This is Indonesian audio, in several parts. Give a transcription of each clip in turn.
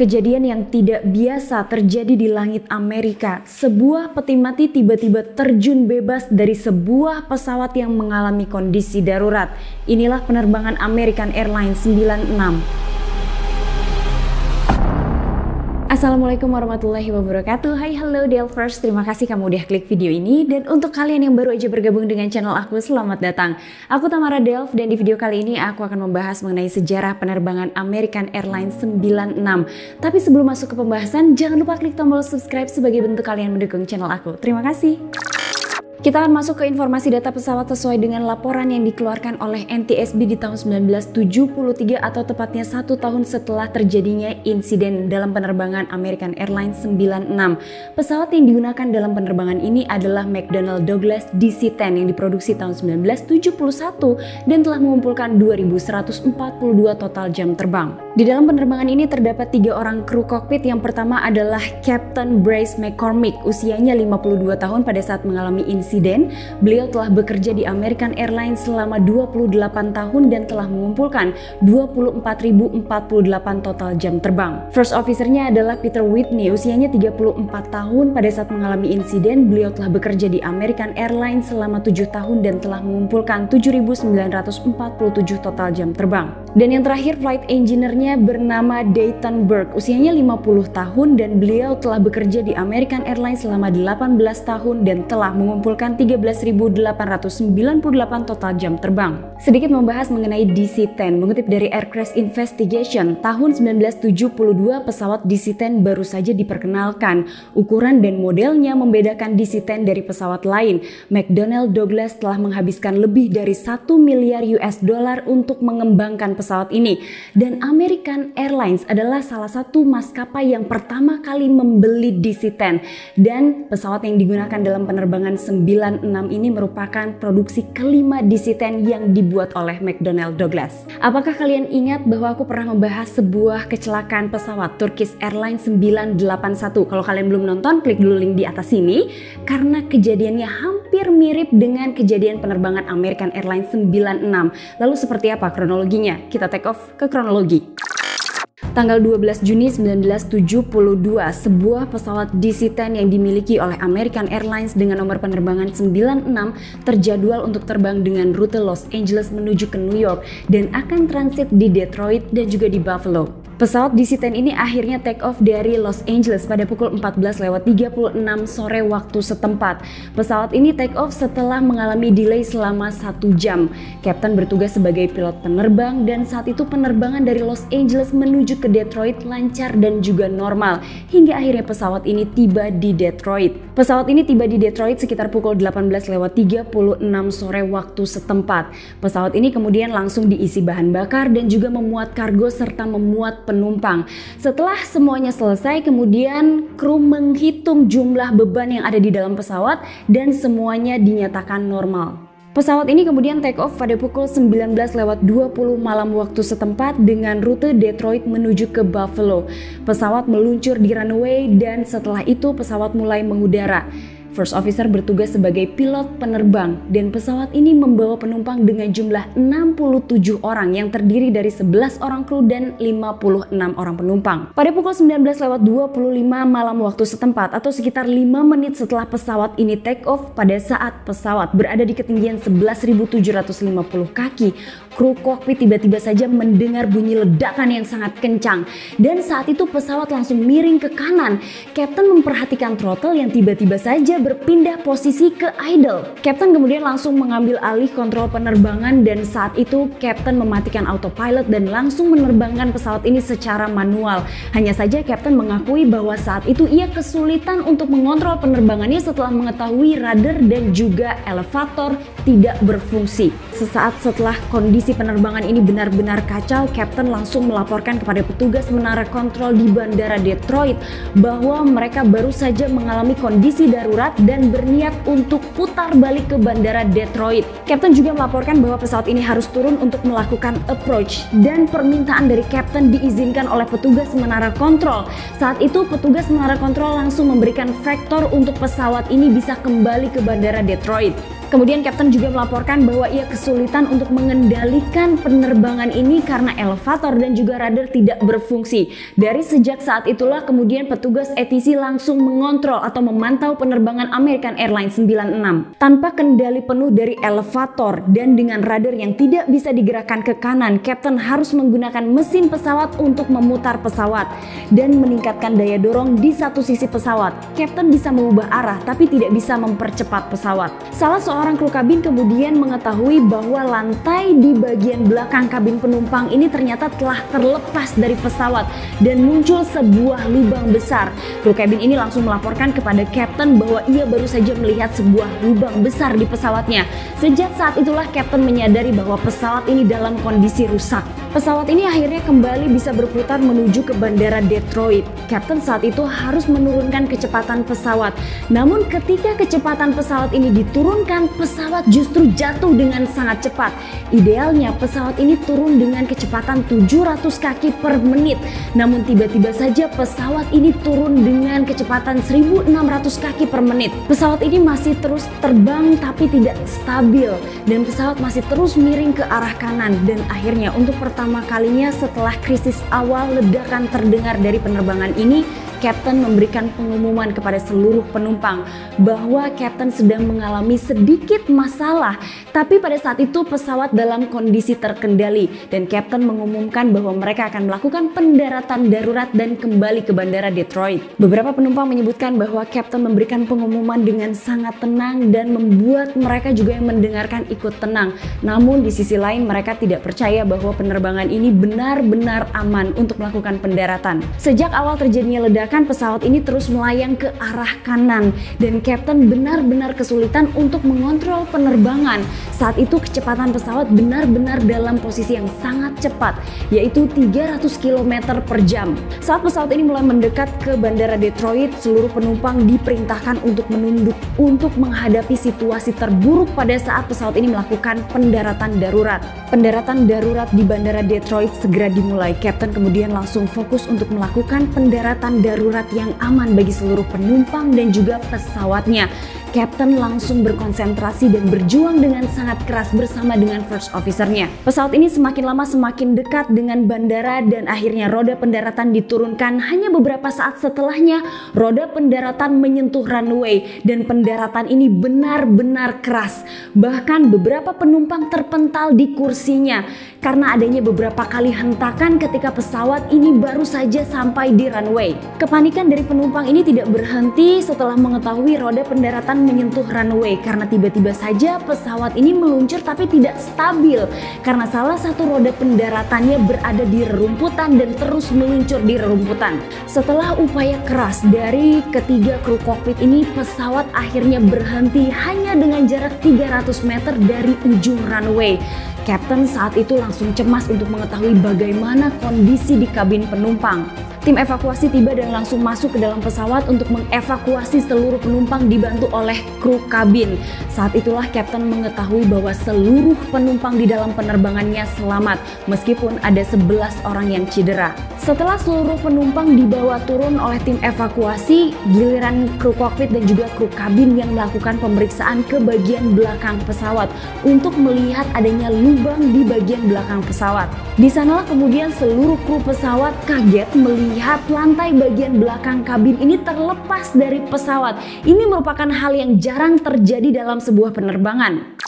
Kejadian yang tidak biasa terjadi di langit Amerika. Sebuah peti mati tiba-tiba terjun bebas dari sebuah pesawat yang mengalami kondisi darurat. Inilah penerbangan American Airlines 96. Assalamualaikum warahmatullahi wabarakatuh. Hai, hello Delvers, terima kasih kamu udah klik video ini. Dan untuk kalian yang baru aja bergabung dengan channel aku, selamat datang. Aku Tamara Delv, dan di video kali ini aku akan membahas mengenai sejarah penerbangan American Airlines 96. Tapi sebelum masuk ke pembahasan, jangan lupa klik tombol subscribe sebagai bentuk kalian mendukung channel aku. Terima kasih. Kita akan masuk ke informasi data pesawat sesuai dengan laporan yang dikeluarkan oleh NTSB di tahun 1973 atau tepatnya 1 tahun setelah terjadinya insiden dalam penerbangan American Airlines 96. Pesawat yang digunakan dalam penerbangan ini adalah McDonnell Douglas DC-10 yang diproduksi tahun 1971 dan telah mengumpulkan 2.142 total jam terbang. Di dalam penerbangan ini terdapat 3 orang kru kokpit. Yang pertama adalah Captain Bryce McCormick, usianya 52 tahun pada saat mengalami insiden. Beliau telah bekerja di American Airlines selama 28 tahun dan telah mengumpulkan 24.048 total jam terbang. First officer-nya adalah Peter Whitney, usianya 34 tahun pada saat mengalami insiden. Beliau telah bekerja di American Airlines selama 7 tahun dan telah mengumpulkan 7.947 total jam terbang. Dan yang terakhir, flight engineer-nya bernama Dayton Burke, usianya 50 tahun dan beliau telah bekerja di American Airlines selama 18 tahun dan telah mengumpulkan 13.898 total jam terbang. Sedikit membahas mengenai DC-10, mengutip dari Air Crash Investigation, tahun 1972 pesawat DC-10 baru saja diperkenalkan. Ukuran dan modelnya membedakan DC-10 dari pesawat lain. McDonnell Douglas telah menghabiskan lebih dari 1 miliar US dollar untuk mengembangkan pesawat ini, dan American Airlines adalah salah satu maskapai yang pertama kali membeli DC-10, dan pesawat yang digunakan dalam penerbangan 96 ini merupakan produksi kelima DC-10 yang dibuat oleh McDonnell Douglas. Apakah kalian ingat bahwa aku pernah membahas sebuah kecelakaan pesawat Turkish Airlines 981? Kalau kalian belum nonton, klik dulu link di atas sini karena kejadiannya hampir mirip dengan kejadian penerbangan American Airlines 96. Lalu seperti apa kronologinya? Kita take off ke kronologi. Tanggal 12 Juni 1972, sebuah pesawat DC-10 yang dimiliki oleh American Airlines dengan nomor penerbangan 96 terjadwal untuk terbang dengan rute Los Angeles menuju ke New York dan akan transit di Detroit dan juga di Buffalo. Pesawat DC-10 ini akhirnya take off dari Los Angeles pada pukul 14.36 sore waktu setempat. Pesawat ini take off setelah mengalami delay selama 1 jam. Kapten bertugas sebagai pilot penerbang dan saat itu penerbangan dari Los Angeles menuju ke Detroit lancar dan juga normal hingga akhirnya pesawat ini tiba di Detroit. Pesawat ini tiba di Detroit sekitar pukul 18.36 sore waktu setempat. Pesawat ini kemudian langsung diisi bahan bakar dan juga memuat kargo serta memuat penumpang. Setelah semuanya selesai, kemudian kru menghitung jumlah beban yang ada di dalam pesawat dan semuanya dinyatakan normal. Pesawat ini kemudian take off pada pukul 19.20 malam waktu setempat dengan rute Detroit menuju ke Buffalo. Pesawat meluncur di runway dan setelah itu pesawat mulai mengudara. First officer bertugas sebagai pilot penerbang dan pesawat ini membawa penumpang dengan jumlah 67 orang yang terdiri dari 11 orang kru dan 56 orang penumpang. Pada pukul 19.25 malam waktu setempat atau sekitar 5 menit setelah pesawat ini take off, pada saat pesawat berada di ketinggian 11.750 kaki, kru kokpit tiba-tiba saja mendengar bunyi ledakan yang sangat kencang dan saat itu pesawat langsung miring ke kanan. Kapten memperhatikan throttle yang tiba-tiba saja berpindah posisi ke idle. Kapten kemudian langsung mengambil alih kontrol penerbangan dan saat itu Kapten mematikan autopilot dan langsung menerbangkan pesawat ini secara manual. Hanya saja Kapten mengakui bahwa saat itu ia kesulitan untuk mengontrol penerbangannya setelah mengetahui rudder dan juga elevator tidak berfungsi. Sesaat setelah kondisi penerbangan ini benar-benar kacau, Kapten langsung melaporkan kepada petugas menara kontrol di Bandara Detroit bahwa mereka baru saja mengalami kondisi darurat dan berniat untuk putar balik ke Bandara Detroit. Kapten juga melaporkan bahwa pesawat ini harus turun untuk melakukan approach dan permintaan dari Kapten diizinkan oleh petugas menara kontrol. Saat itu petugas menara kontrol langsung memberikan vektor untuk pesawat ini bisa kembali ke Bandara Detroit. Kemudian Kapten juga melaporkan bahwa ia kesulitan untuk mengendalikan penerbangan ini karena elevator dan juga radar tidak berfungsi. Dari sejak saat itulah kemudian petugas ATC langsung mengontrol atau memantau penerbangan American Airlines 96. Tanpa kendali penuh dari elevator dan dengan radar yang tidak bisa digerakkan ke kanan, Kapten harus menggunakan mesin pesawat untuk memutar pesawat dan meningkatkan daya dorong di satu sisi pesawat. Kapten bisa mengubah arah tapi tidak bisa mempercepat pesawat. Salah seorang kru kabin kemudian mengetahui bahwa lantai di bagian belakang kabin penumpang ini ternyata telah terlepas dari pesawat dan muncul sebuah lubang besar. Kru kabin ini langsung melaporkan kepada Kapten bahwa ia baru saja melihat sebuah lubang besar di pesawatnya. Sejak saat itulah Kapten menyadari bahwa pesawat ini dalam kondisi rusak. Pesawat ini akhirnya kembali bisa berputar menuju ke bandara Detroit. Kapten saat itu harus menurunkan kecepatan pesawat. Namun ketika kecepatan pesawat ini diturunkan, pesawat justru jatuh dengan sangat cepat. Idealnya pesawat ini turun dengan kecepatan 700 kaki per menit. Namun tiba-tiba saja pesawat ini turun dengan kecepatan 1600 kaki per menit. Pesawat ini masih terus terbang tapi tidak stabil dan pesawat masih terus miring ke arah kanan. Dan akhirnya untuk pertama kalinya setelah krisis awal ledakan terdengar dari penerbangan ini, Kapten memberikan pengumuman kepada seluruh penumpang bahwa Kapten sedang mengalami sedikit masalah, tapi pada saat itu pesawat dalam kondisi terkendali dan Kapten mengumumkan bahwa mereka akan melakukan pendaratan darurat dan kembali ke bandara Detroit. Beberapa penumpang menyebutkan bahwa Kapten memberikan pengumuman dengan sangat tenang dan membuat mereka juga yang mendengarkan ikut tenang. Namun di sisi lain mereka tidak percaya bahwa penerbangan ini benar-benar aman untuk melakukan pendaratan. Sejak awal terjadinya ledakan, pesawat ini terus melayang ke arah kanan dan Kapten benar-benar kesulitan untuk mengontrol penerbangan. Saat itu kecepatan pesawat benar-benar dalam posisi yang sangat cepat, yaitu 300 km per jam. Saat pesawat ini mulai mendekat ke bandara Detroit, seluruh penumpang diperintahkan untuk menunduk untuk menghadapi situasi terburuk pada saat pesawat ini melakukan pendaratan darurat. Pendaratan darurat di bandara Detroit segera dimulai. Kapten kemudian langsung fokus untuk melakukan pendaratan darurat yang aman bagi seluruh penumpang dan juga pesawatnya. Kapten langsung berkonsentrasi dan berjuang dengan sangat keras bersama dengan first officer-nya. Pesawat ini semakin lama semakin dekat dengan bandara dan akhirnya roda pendaratan diturunkan. Hanya beberapa saat setelahnya roda pendaratan menyentuh runway dan pendaratan ini benar-benar keras. Bahkan beberapa penumpang terpental di kursinya karena adanya beberapa kali hentakan ketika pesawat ini baru saja sampai di runway. Kepanikan dari penumpang ini tidak berhenti setelah mengetahui roda pendaratan menyentuh runway karena tiba-tiba saja pesawat ini meluncur tapi tidak stabil karena salah satu roda pendaratannya berada di rerumputan dan terus meluncur di rerumputan. Setelah upaya keras dari ketiga kru kokpit ini, pesawat akhirnya berhenti hanya dengan jarak 300 meter dari ujung runway. Kapten saat itu langsung cemas untuk mengetahui bagaimana kondisi di kabin penumpang. Tim evakuasi tiba dan langsung masuk ke dalam pesawat untuk mengevakuasi seluruh penumpang dibantu oleh kru kabin. Saat itulah Kapten mengetahui bahwa seluruh penumpang di dalam penerbangannya selamat meskipun ada 11 orang yang cedera. Setelah seluruh penumpang dibawa turun oleh tim evakuasi, giliran kru kokpit dan juga kru kabin yang melakukan pemeriksaan ke bagian belakang pesawat untuk melihat adanya lubang di bagian belakang pesawat. Di sanalah kemudian seluruh kru pesawat kaget melihat lantai bagian belakang kabin ini terlepas dari pesawat. Ini merupakan hal yang jarang terjadi dalam sebuah penerbangan.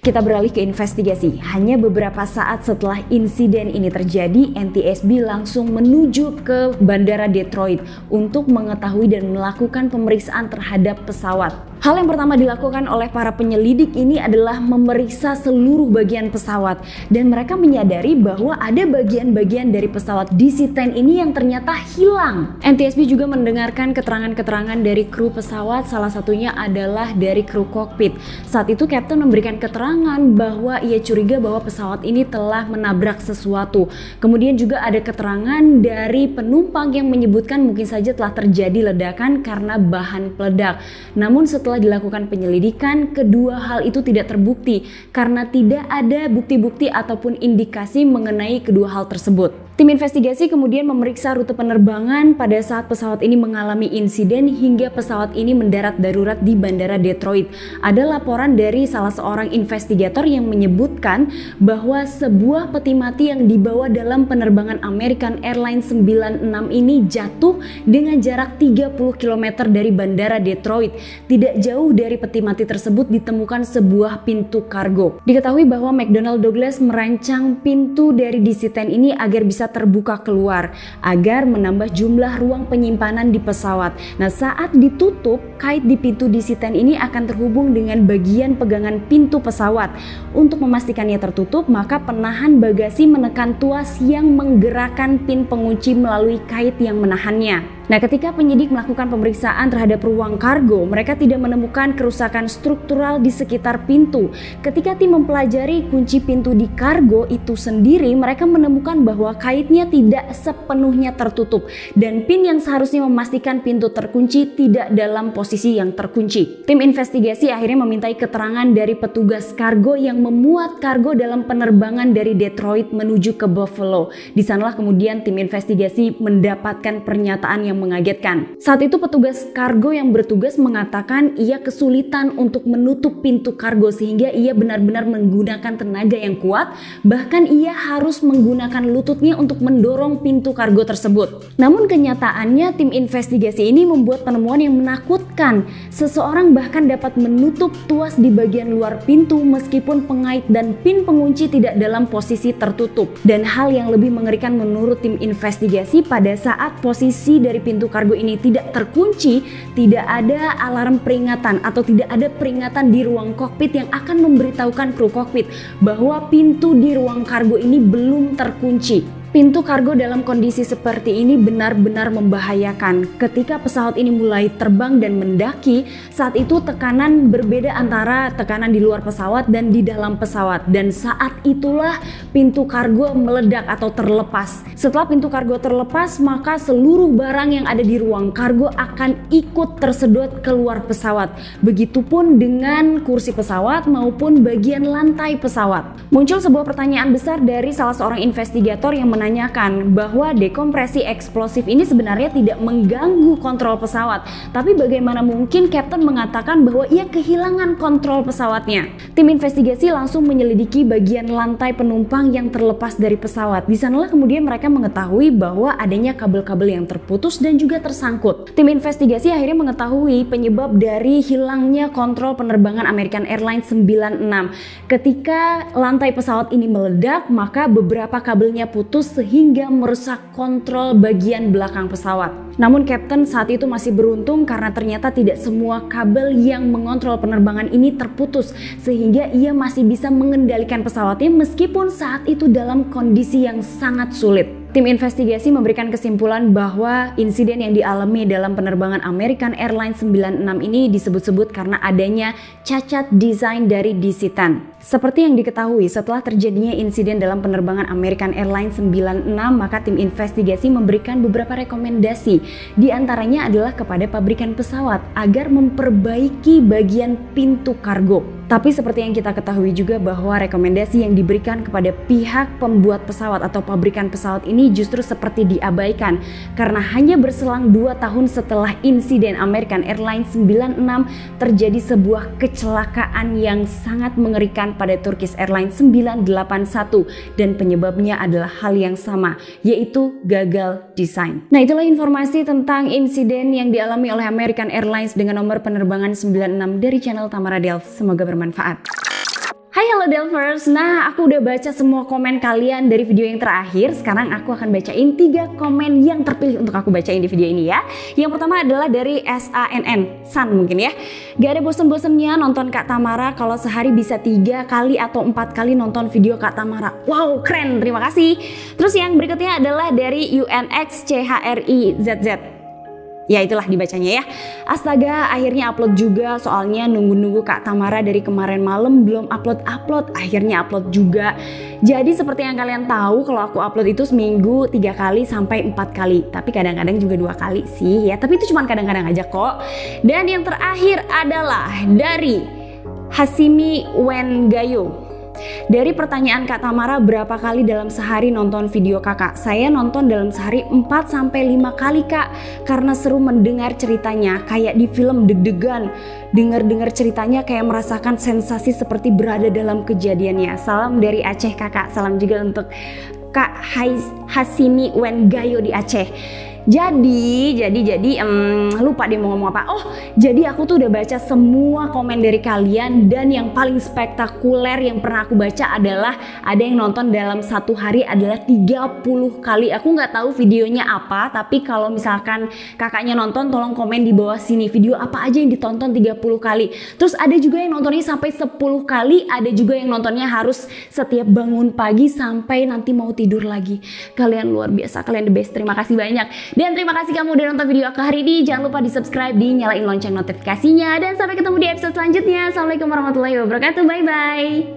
Kita beralih ke investigasi. Hanya beberapa saat setelah insiden ini terjadi, NTSB langsung menuju ke bandara Detroit untuk mengetahui dan melakukan pemeriksaan terhadap pesawat. Hal yang pertama dilakukan oleh para penyelidik ini adalah memeriksa seluruh bagian pesawat dan mereka menyadari bahwa ada bagian-bagian dari pesawat DC-10 ini yang ternyata hilang. NTSB juga mendengarkan keterangan-keterangan dari kru pesawat, salah satunya adalah dari kru kokpit. Saat itu Kapten memberikan keterangan bahwa ia curiga bahwa pesawat ini telah menabrak sesuatu. Kemudian juga ada keterangan dari penumpang yang menyebutkan mungkin saja telah terjadi ledakan karena bahan peledak. Namun setelah dilakukan penyelidikan, kedua hal itu tidak terbukti karena tidak ada bukti-bukti ataupun indikasi mengenai kedua hal tersebut. Tim investigasi kemudian memeriksa rute penerbangan pada saat pesawat ini mengalami insiden hingga pesawat ini mendarat darurat di Bandara Detroit. Ada laporan dari salah seorang investigator yang menyebutkan bahwa sebuah peti mati yang dibawa dalam penerbangan American Airlines 96 ini jatuh dengan jarak 30 km dari Bandara Detroit. Tidak jauh dari peti mati tersebut ditemukan sebuah pintu kargo. Diketahui bahwa McDonnell Douglas merancang pintu dari DC-10 ini agar bisa terbuka keluar agar menambah jumlah ruang penyimpanan di pesawat. Nah, saat ditutup, kait di pintu DC-10 ini akan terhubung dengan bagian pegangan pintu pesawat. Untuk memastikannya tertutup, maka penahan bagasi menekan tuas yang menggerakkan pin pengunci melalui kait yang menahannya. Nah, ketika penyidik melakukan pemeriksaan terhadap ruang kargo, mereka tidak menemukan kerusakan struktural di sekitar pintu. Ketika tim mempelajari kunci pintu di kargo itu sendiri, mereka menemukan bahwa kaitnya tidak sepenuhnya tertutup dan pin yang seharusnya memastikan pintu terkunci tidak dalam posisi yang terkunci. Tim investigasi akhirnya memintai keterangan dari petugas kargo yang memuat kargo dalam penerbangan dari Detroit menuju ke Buffalo. Di sanalah kemudian tim investigasi mendapatkan pernyataan yang mengagetkan. Saat itu petugas kargo yang bertugas mengatakan ia kesulitan untuk menutup pintu kargo sehingga ia benar-benar menggunakan tenaga yang kuat, bahkan ia harus menggunakan lututnya untuk mendorong pintu kargo tersebut. Namun kenyataannya tim investigasi ini membuat penemuan yang menakutkan. Seseorang bahkan dapat menutup tuas di bagian luar pintu meskipun pengait dan pin pengunci tidak dalam posisi tertutup. Dan hal yang lebih mengerikan menurut tim investigasi, pada saat posisi dari pintu kargo ini tidak terkunci, tidak ada alarm peringatan atau tidak ada peringatan di ruang kokpit yang akan memberitahukan kru kokpit bahwa pintu di ruang kargo ini belum terkunci. Pintu kargo dalam kondisi seperti ini benar-benar membahayakan. Ketika pesawat ini mulai terbang dan mendaki, saat itu tekanan berbeda antara tekanan di luar pesawat dan di dalam pesawat. Dan saat itulah pintu kargo meledak atau terlepas. Setelah pintu kargo terlepas, maka seluruh barang yang ada di ruang kargo akan ikut tersedot keluar pesawat. Begitupun dengan kursi pesawat maupun bagian lantai pesawat. Muncul sebuah pertanyaan besar dari salah seorang investigator yang menanyakan bahwa dekompresi eksplosif ini sebenarnya tidak mengganggu kontrol pesawat, tapi bagaimana mungkin Kapten mengatakan bahwa ia kehilangan kontrol pesawatnya? Tim investigasi langsung menyelidiki bagian lantai penumpang yang terlepas dari pesawat. Di sanalah kemudian mereka mengetahui bahwa adanya kabel-kabel yang terputus dan juga tersangkut. Tim investigasi akhirnya mengetahui penyebab dari hilangnya kontrol penerbangan American Airlines 96. Ketika lantai pesawat ini meledak, maka beberapa kabelnya putus sehingga merusak kontrol bagian belakang pesawat. Namun Kapten saat itu masih beruntung karena ternyata tidak semua kabel yang mengontrol penerbangan ini terputus sehingga ia masih bisa mengendalikan pesawatnya meskipun saat itu dalam kondisi yang sangat sulit. Tim investigasi memberikan kesimpulan bahwa insiden yang dialami dalam penerbangan American Airlines 96 ini disebut-sebut karena adanya cacat desain dari DC-10. Seperti yang diketahui, setelah terjadinya insiden dalam penerbangan American Airlines 96, maka tim investigasi memberikan beberapa rekomendasi. Di antaranya adalah kepada pabrikan pesawat agar memperbaiki bagian pintu kargo. Tapi seperti yang kita ketahui juga bahwa rekomendasi yang diberikan kepada pihak pembuat pesawat atau pabrikan pesawat ini justru seperti diabaikan karena hanya berselang 2 tahun setelah insiden American Airlines 96 terjadi sebuah kecelakaan yang sangat mengerikan pada Turkish Airlines 981 dan penyebabnya adalah hal yang sama, yaitu gagal desain. Nah, itulah informasi tentang insiden yang dialami oleh American Airlines dengan nomor penerbangan 96 dari channel Tamara Delf. Semoga bermanfaat. Hai halo Delvers, nah aku udah baca semua komen kalian dari video yang terakhir. Sekarang aku akan bacain 3 komen yang terpilih untuk aku bacain di video ini ya. Yang pertama adalah dari SANN, San mungkin ya. Gak ada bosen-bosennya nonton Kak Tamara, kalau sehari bisa 3 kali atau 4 kali nonton video Kak Tamara. Wow keren, terima kasih. Terus yang berikutnya adalah dari UNXCHRIZZ. Ya itulah dibacanya ya. Astaga, akhirnya upload juga, soalnya nunggu-nunggu Kak Tamara dari kemarin malam belum upload. Akhirnya upload juga. Jadi seperti yang kalian tahu, kalau aku upload itu seminggu 3 kali sampai 4 kali. Tapi kadang-kadang juga 2 kali sih ya. Tapi itu cuma kadang-kadang aja kok. Dan yang terakhir adalah dari Hasimi Wengayo. Dari pertanyaan Kak Tamara, berapa kali dalam sehari nonton video kakak? Saya nonton dalam sehari 4-5 kali kak, karena seru mendengar ceritanya, kayak di film deg-degan. Dengar-dengar ceritanya kayak merasakan sensasi seperti berada dalam kejadiannya. Salam dari Aceh kakak, salam juga untuk Kak Hasini Wengayo di Aceh. Jadi lupa deh mau ngomong apa. Oh, jadi aku tuh udah baca semua komen dari kalian, dan yang paling spektakuler yang pernah aku baca adalah ada yang nonton dalam satu hari adalah 30 kali. Aku nggak tahu videonya apa, tapi kalau misalkan kakaknya nonton, tolong komen di bawah sini video apa aja yang ditonton 30 kali. Terus ada juga yang nontonnya sampai 10 kali, ada juga yang nontonnya harus setiap bangun pagi sampai nanti mau tidur lagi. Kalian luar biasa, kalian the best. Terima kasih banyak. Dan terima kasih kamu udah nonton video aku hari ini. Jangan lupa di subscribe, dinyalain lonceng notifikasinya. Dan sampai ketemu di episode selanjutnya. Assalamualaikum warahmatullahi wabarakatuh. Bye-bye.